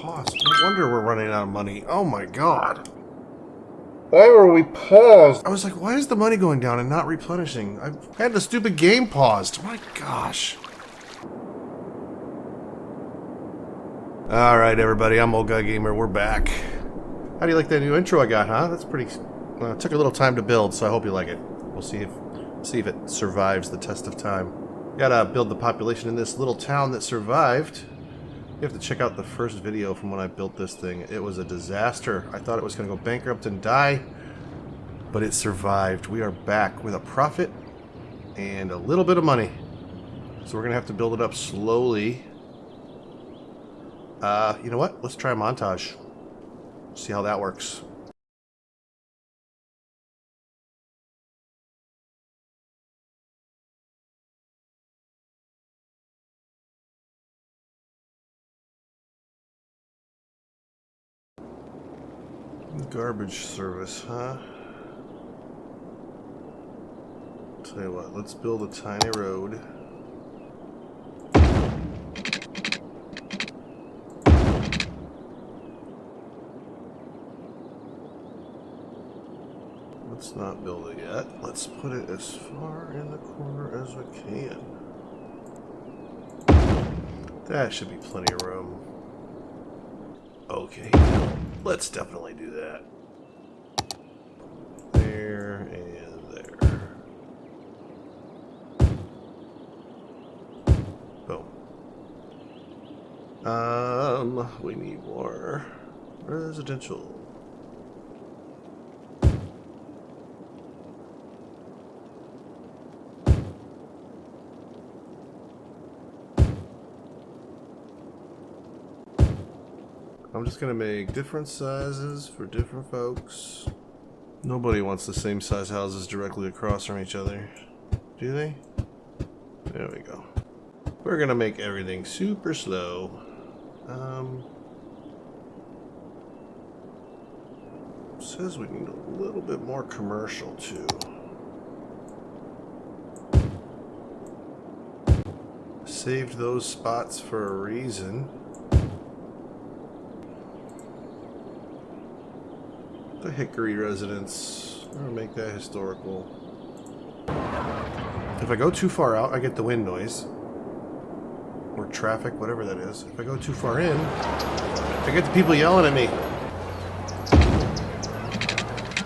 paused. No wonder we're running out of money. Oh my god. Why were we paused? I was like, why is the money going down and not replenishing? I had the stupid game paused. My gosh. Alright everybody, I'm Old Guy Gamer. We're back. How do you like that new intro I got, huh? That's pretty... it took a little time to build, so I hope you like it. We'll see if it survives the test of time. Gotta build the population in this little town that survived. You have to check out the first video from when I built this thing. It was a disaster. I thought it was going to go bankrupt and die, but it survived. We are back with a profit and a little bit of money. So we're going to have to build it up slowly. You know what? Let's try a montage. See how that works. Garbage service, huh? Tell you what, let's build a tiny road. Let's not build it yet. Let's put it as far in the corner as we can. That should be plenty of room. Okay, let's definitely do that. There and there. Boom. We need more residential. I'm just gonna make different sizes for different folks. Nobody wants the same size houses directly across from each other, do they? There we go. We're gonna make everything super slow. Says we need a little bit more commercial too. Saved those spots for a reason. The Hickory residence. I'm gonna make that historical. If I go too far out, I get the wind noise. Or traffic, whatever that is. If I go too far in, I get the people yelling at me.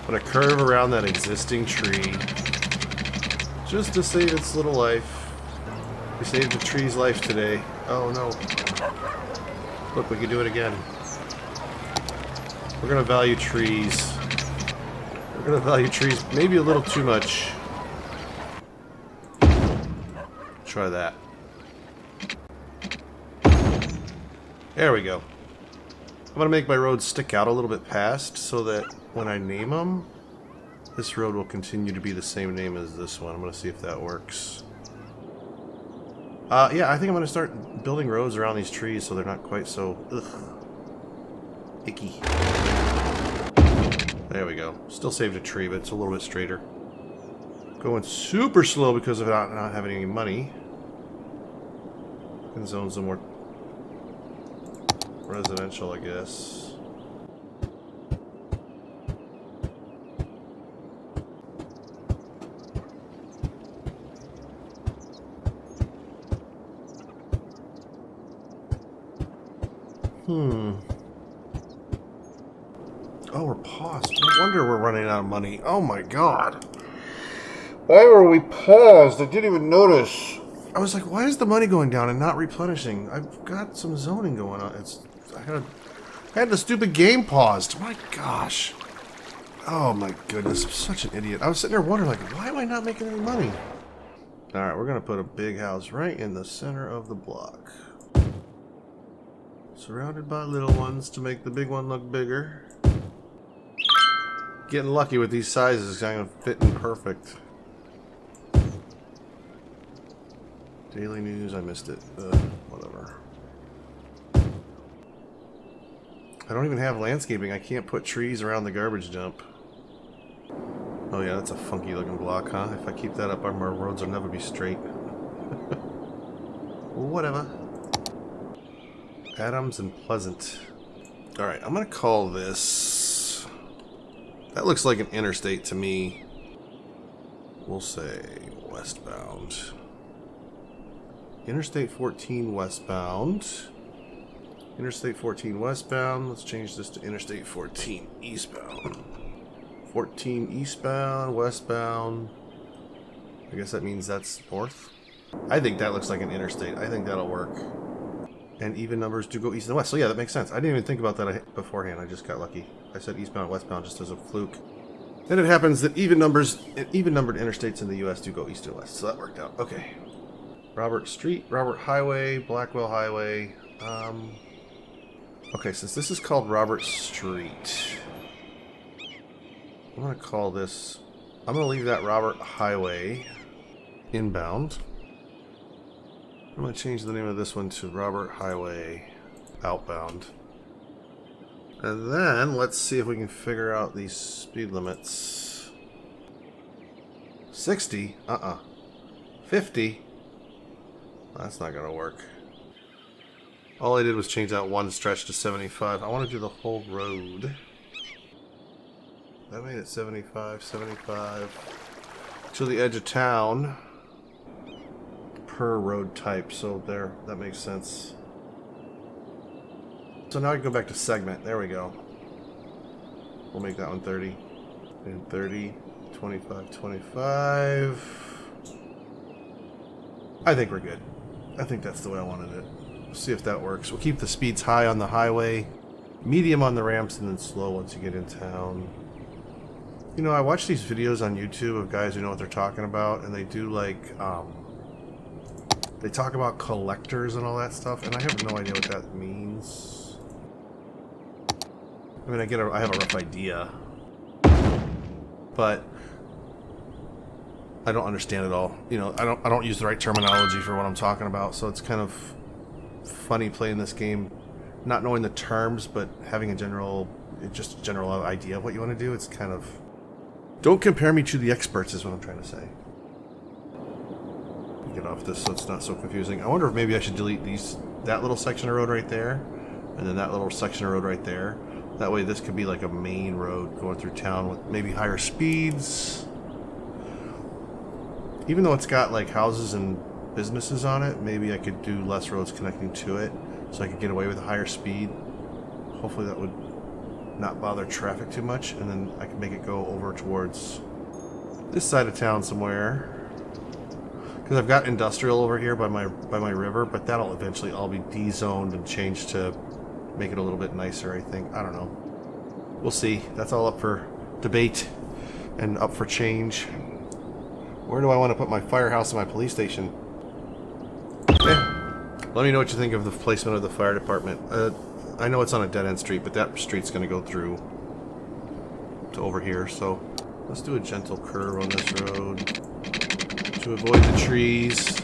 I'm gonna curve around that existing tree just to save its little life. We saved the tree's life today. Oh no. Look, we can do it again. We're gonna value trees. We're gonna value trees maybe a little too much. Try that. There we go. I'm gonna make my roads stick out a little bit past so that when I name them, this road will continue to be the same name as this one. I'm gonna see if that works. Yeah, I think I'm gonna start building roads around these trees so they're not quite so icky. There we go. Still saved a tree, but it's a little bit straighter. Going super slow because of not having any money. Can zone some more residential, I guess. Oh, we're paused. No wonder we're running out of money. Oh my god. Why were we paused? I didn't even notice. I was like, why is the money going down and not replenishing? I've got some zoning going on. I had the stupid game paused. My gosh. Oh my goodness. I'm such an idiot. I was sitting there wondering, like, why am I not making any money? Alright, we're going to put a big house right in the center of the block. Surrounded by little ones to make the big one look bigger. Getting lucky with these sizes, kind of fitting perfect. Daily news, I missed it. Whatever. I don't even have landscaping. I can't put trees around the garbage dump. Oh yeah, that's a funky looking block, huh? If I keep that up, our roads will never be straight. Whatever. Adams and Pleasant. Alright, I'm going to call this... That looks like an interstate to me. We'll say westbound. Interstate 14 westbound. Interstate 14 westbound. Let's change this to Interstate 14 eastbound. 14 eastbound, westbound. I guess that means that's north. I think that looks like an interstate. I think that'll work. And even numbers do go east and west. So yeah, that makes sense. I didn't even think about that beforehand. I just got lucky. I said eastbound and westbound just as a fluke. Then it happens that even numbered interstates in the U.S. do go east and west. So that worked out. Okay. Robert Street, Robert Highway, Blackwell Highway. Okay, since this is called Robert Street, I'm going to call this... I'm going to leave that Robert Highway inbound. I'm going to change the name of this one to Robert Highway outbound. And then let's see if we can figure out these speed limits. 60? 50? That's not going to work. All I did was change that one stretch to 75. I want to do the whole road. That made it 75, 75. To the edge of town. Per road type. So there, that makes sense. So now I can go back to segment. There we go. We'll make that one 30. And 30, 25, 25. I think we're good. I think that's the way I wanted it. We'll see if that works. We'll keep the speeds high on the highway, medium on the ramps, and then slow once you get in town. You know, I watch these videos on YouTube of guys who know what they're talking about, and they do like, they talk about collectors and all that stuff, and I have no idea what that means. I mean, I have a rough idea, but I don't understand it all. You know, I don't use the right terminology for what I'm talking about, so it's kind of funny playing this game, not knowing the terms, but having a general idea of what you want to do. It's kind of, don't compare me to the experts is what I'm trying to say. Get off this so it's not so confusing. I wonder if maybe I should delete that little section of road right there, and then that little section of road right there. That way this could be like a main road going through town with maybe higher speeds. Even though it's got like houses and businesses on it, maybe I could do less roads connecting to it so I could get away with a higher speed. Hopefully that would not bother traffic too much, and then I can make it go over towards this side of town somewhere. Because I've got industrial over here by my river, but that'll eventually all be de-zoned and changed to make it a little bit nicer, I think. I don't know. We'll see. That's all up for debate and up for change. Where do I want to put my firehouse and my police station? Let me know what you think of the placement of the fire department. I know it's on a dead-end street, but that street's going to go through to over here, so let's do a gentle curve on this road to avoid the trees.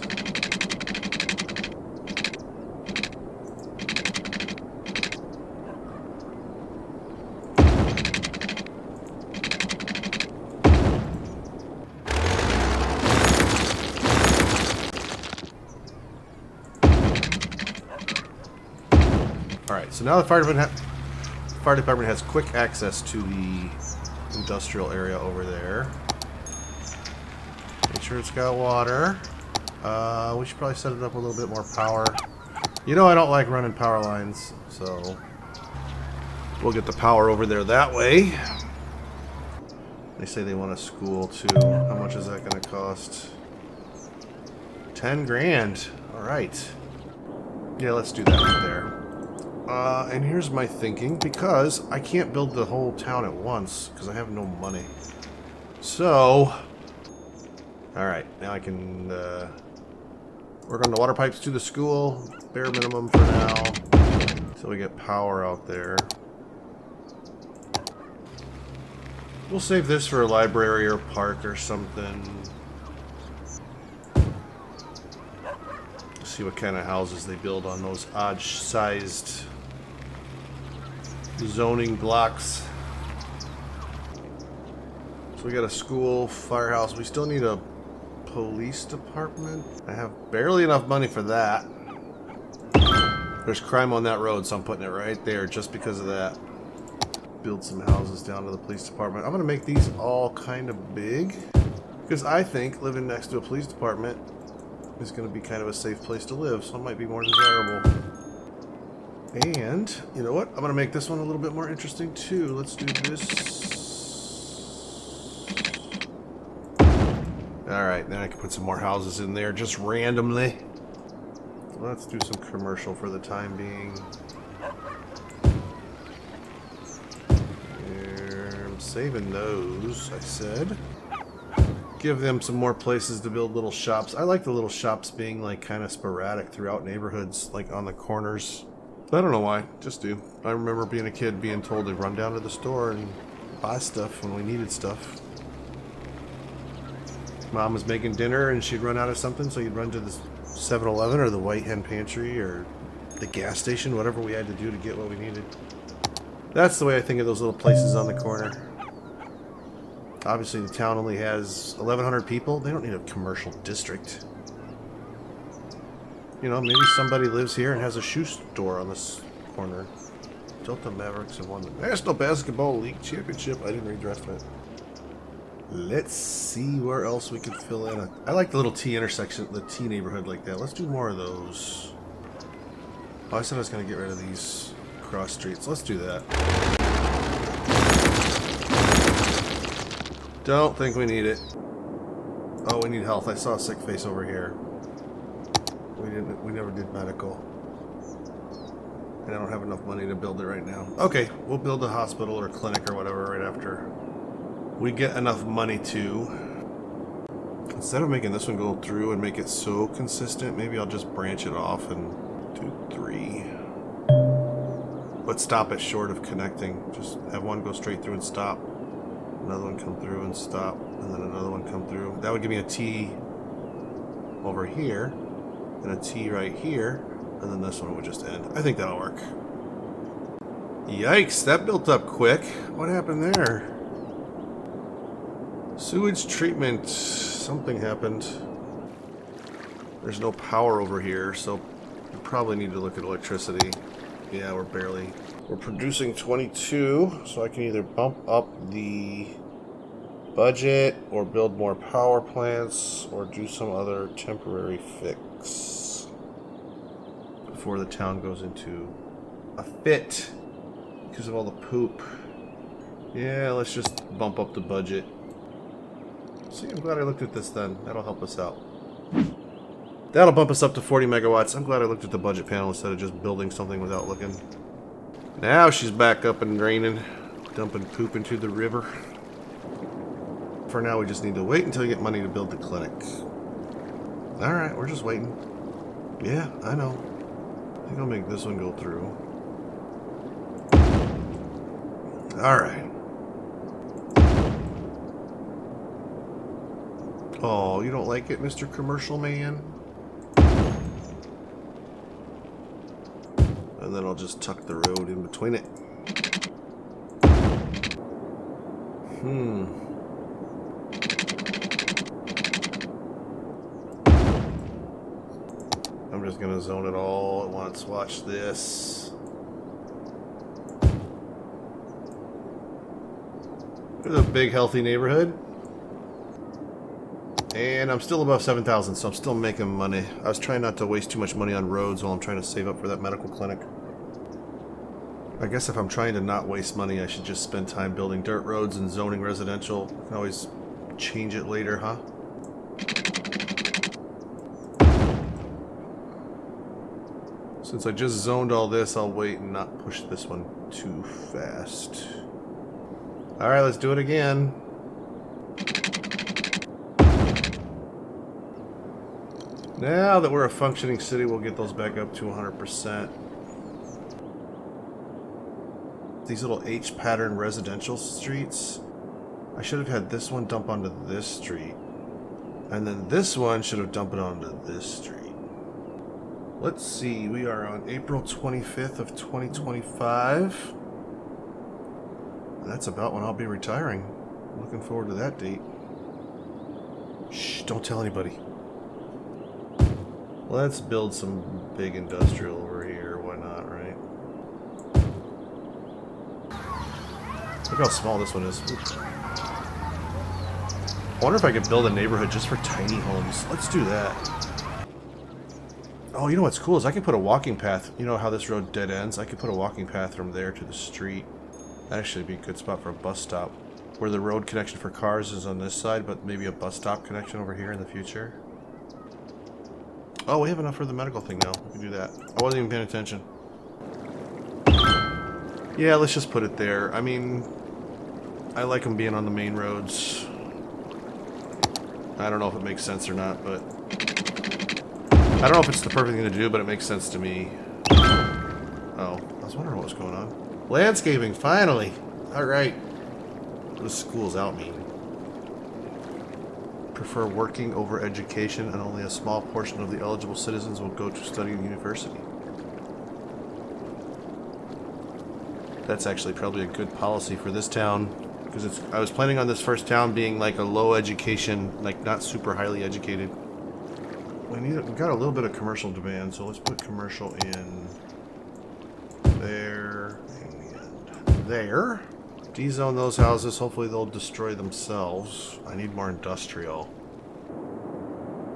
Alright, so now the fire department has quick access to the industrial area over there. Make sure it's got water. We should probably set it up a little bit more power. You know I don't like running power lines, so we'll get the power over there that way. They say they want a school too. How much is that going to cost? 10 grand. Alright. Yeah, let's do that right there. And here's my thinking, because I can't build the whole town at once, because I have no money. So, alright, now I can work on the water pipes to the school, bare minimum for now, until we get power out there. We'll save this for a library or park or something. See what kind of houses they build on those odd-sized zoning blocks. So we got a school, firehouse. We still need a police department. I have barely enough money for that. There's crime on that road, so I'm putting it right there just because of that. Build some houses down to the police department. I'm going to make these all kind of big because I think living next to a police department is going to be kind of a safe place to live, so it might be more desirable. And, you know what? I'm going to make this one a little bit more interesting too. Let's do this. Alright, then I can put some more houses in there just randomly. Let's do some commercial for the time being. I'm saving those, I said. Give them some more places to build little shops. I like the little shops being like kind of sporadic throughout neighborhoods, like on the corners. I don't know why, just do. I remember being a kid being told to run down to the store and buy stuff when we needed stuff. Mom was making dinner and she'd run out of something, so you'd run to the 7-Eleven or the White Hen Pantry or the gas station, whatever we had to do to get what we needed. That's the way I think of those little places on the corner. Obviously the town only has 1,100 people. They don't need a commercial district. You know, maybe somebody lives here and has a shoe store on this corner. Delta Mavericks have won the National Basketball League Championship. I didn't read the rest of it. Let's see where else we could fill in. I like the little T intersection, the T neighborhood like that. Let's do more of those. Oh, I said I was going to get rid of these cross streets. Let's do that. Don't think we need it. Oh, we need health. I saw a sick face over here. We never did medical. And I don't have enough money to build it right now. Okay, we'll build a hospital or clinic or whatever right after we get enough money to. Instead of making this one go through and make it so consistent, maybe I'll just branch it off and do 3. But stop it short of connecting. Just have one go straight through and stop. Another one come through and stop. And then another one come through. That would give me a T over here. And a T right here. And then this one would just end. I think that'll work. Yikes, that built up quick. What happened there? Sewage treatment. Something happened. There's no power over here, so we probably need to look at electricity. Yeah, we're producing 22, so I can either bump up the budget or build more power plants or do some other temporary fix before the town goes into a fit because of all the poop. Yeah, let's just bump up the budget. See, I'm glad I looked at this then. That'll help us out. That'll bump us up to 40 megawatts. I'm glad I looked at the budget panel instead of just building something without looking. Now she's back up and draining, dumping poop into the river. For now, we just need to wait until we get money to build the clinic. Alright, we're just waiting. Yeah, I know. I think I'll make this one go through. Alright. Oh, you don't like it, Mr. Commercial Man? And then I'll just tuck the road in between it. I'm just gonna zone it all at once. Watch this. There's a big, healthy neighborhood. And I'm still above 7,000, so I'm still making money. I was trying not to waste too much money on roads while I'm trying to save up for that medical clinic. I guess if I'm trying to not waste money, I should just spend time building dirt roads and zoning residential. I can always change it later, huh? Since I just zoned all this, I'll wait and not push this one too fast. Alright, let's do it again. Now that we're a functioning city, we'll get those back up to 100%. These little H-pattern residential streets, I should have had this one dump onto this street. And then this one should have dumped it onto this street. Let's see, we are on April 25th of 2025. That's about when I'll be retiring. Looking forward to that date. Shh, don't tell anybody. Let's build some big industrial over here, why Look how small this one is. I wonder if I could build a neighborhood just for tiny homes. Let's do that. Oh, you know what's cool is I can put a walking path. You know how this road dead ends? I could put a walking path from there to the street. That'd actually be a good spot for a bus stop. Where the road connection for cars is on this side, but maybe a bus stop connection over here in the future. Oh, we have enough for the medical thing now. We can do that. I wasn't even paying attention. Yeah, let's just put it there. I mean, I like them being on the main roads. I don't know if it makes sense or not, but... I don't know if it's the perfect thing to do, but it makes sense to me. Oh, I was wondering what was going on. Landscaping, finally! Alright. What does schools out mean? Prefer working over education, and only a small portion of the eligible citizens will go to study in university. That's actually probably a good policy for this town, because I was planning on this first town being like a low education, like not super highly educated. We got a little bit of commercial demand, so let's put commercial in there and there. Dezone those houses. Hopefully they'll destroy themselves. I need more industrial.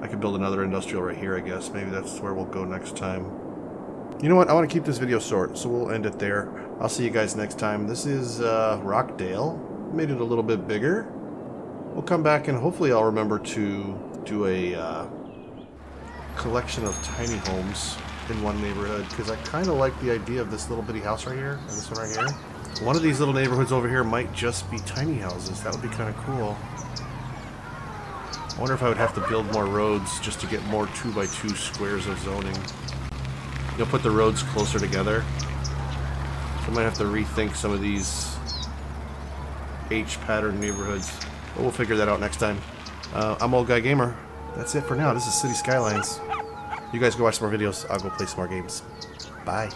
I could build another industrial right here, I guess. Maybe that's where we'll go next time. You know what? I want to keep this video short, so we'll end it there. I'll see you guys next time. This is Rockdale. Made it a little bit bigger. We'll come back and hopefully I'll remember to do a collection of tiny homes in one neighborhood, because I kind of like the idea of this little bitty house right here, and this one right here. One of these little neighborhoods over here might just be tiny houses. That would be kind of cool. I wonder if I would have to build more roads just to get more 2x2 squares of zoning. You'll put the roads closer together. So I might have to rethink some of these H-pattern neighborhoods. But we'll figure that out next time. I'm Old Guy Gamer. That's it for now. This is City Skylines. You guys go watch some more videos. I'll go play some more games. Bye.